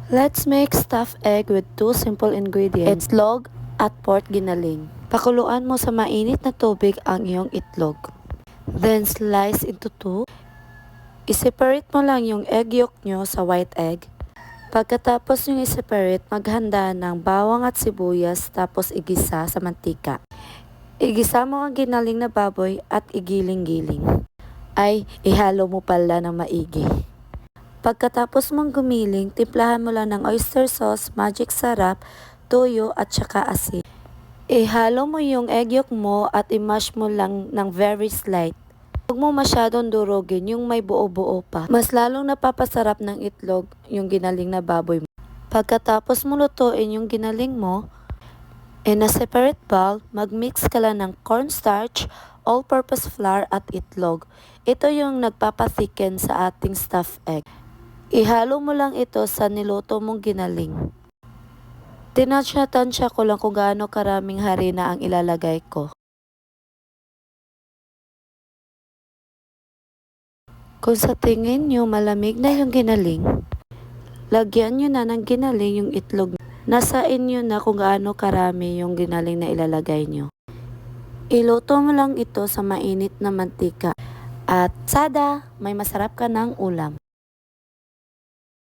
Let's make stuffed egg with two simple ingredients, itlog at pork ginaling. Pakuluan mo sa mainit na tubig ang iyong itlog. Then slice into two. I-separate mo lang yung egg yolk nyo sa white egg. Pagkatapos yung i-separate, maghanda ng bawang at sibuyas tapos igisa sa mantika. Igisa mo ang ginaling na baboy at igiling-giling. Ay, ihalo mo pala ng maigi. Pagkatapos mong gumiling, timplahan mo lang ng oyster sauce, magic sarap, toyo at saka asin. Ihalo mo yung egg yolk mo at i-mash mo lang ng very slight. Huwag mo masyadong durugin yung may buo-buo pa. Mas lalong napapasarap ng itlog yung ginaling na baboy mo. Pagkatapos mo lutuin yung ginaling mo, in a separate bowl, mag-mix ka lang ng cornstarch, all-purpose flour at itlog. Ito yung nagpapathicken sa ating stuffed egg. Ihalo mo lang ito sa niluto mong ginaling. Tinansya-tansya ko lang kung gaano karaming harina ang ilalagay ko. Kung sa tingin nyo malamig na yung ginaling, lagyan nyo na ng ginaling yung itlog. Nasa inyo na kung gaano karami yung ginaling na ilalagay nyo. Iluto mo lang ito sa mainit na mantika. At sada, may masarap ka ng ulam.